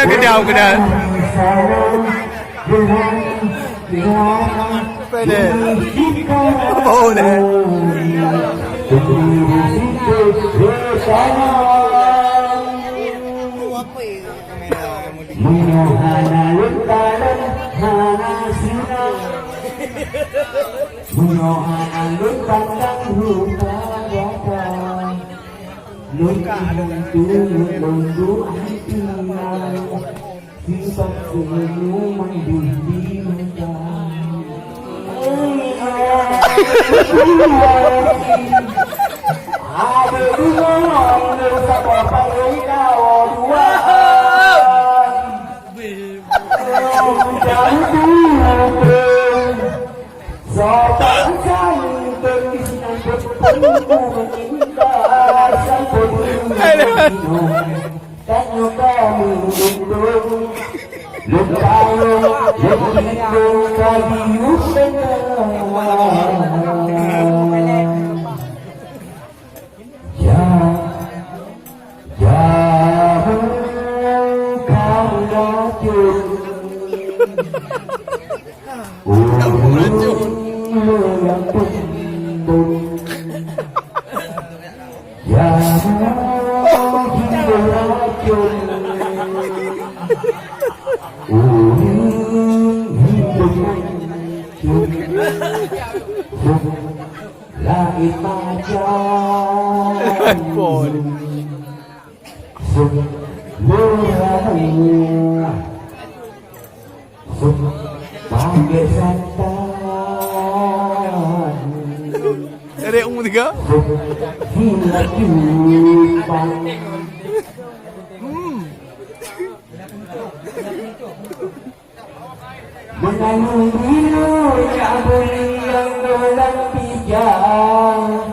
Kedal kedal. Pede. Oh ne. Ada umur tiga. Menanggung biru yang beriang dalam pijak.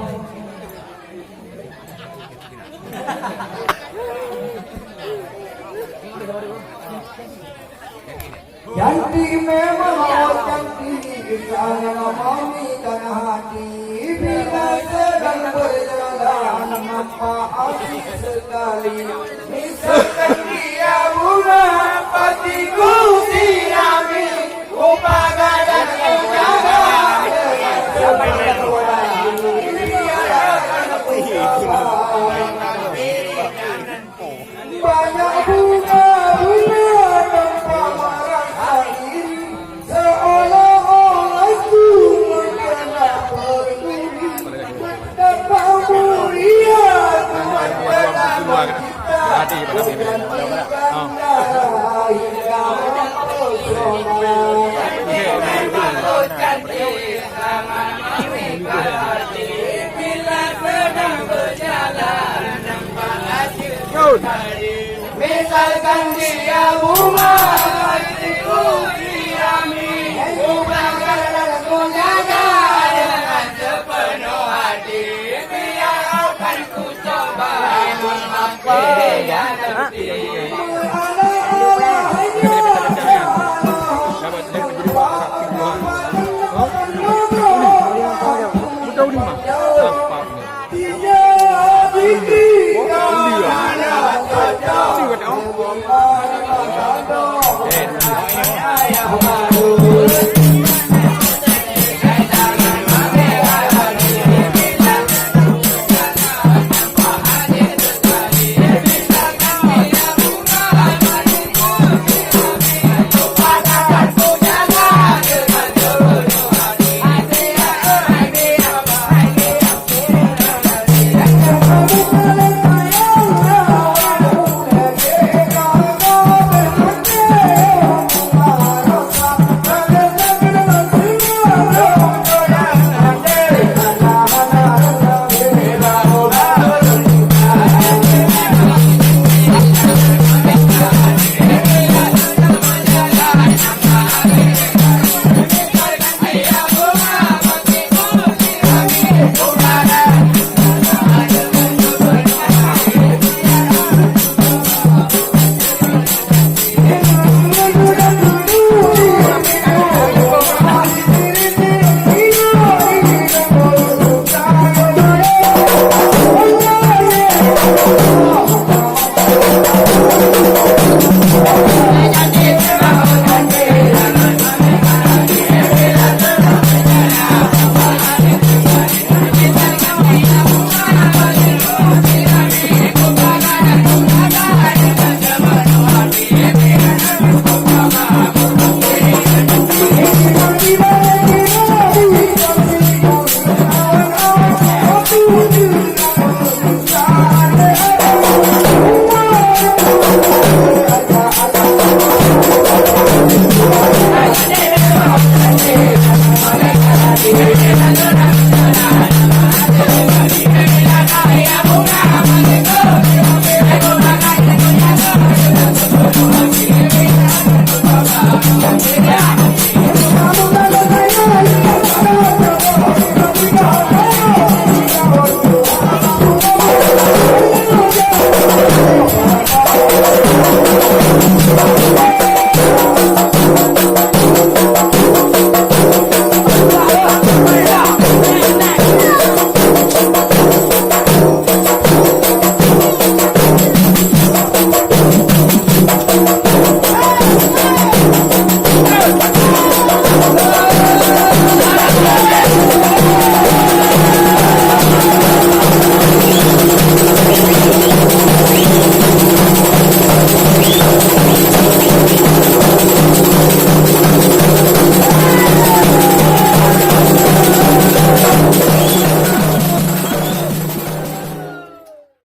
Cantik memang oh cantik, karena mami dan hati. Bila sedang berjalan, nampak asik sekali. Misalkan dia bunga, patiku sirami. Upaga dan ujaga. Banyak bunga-bunga tanpa marah air, seolah-olah itu mengenal peduli. Betapa mulia Tuhan dalam kita, bukan tanda hingga mempesona. Bila sedang berjalan nampak asyik sekali. Misalkan dia bunga, hatiku sirami. Upaga dan kujaga dengan sepenuh hati. Biar akan ku coba menghianati. Hey,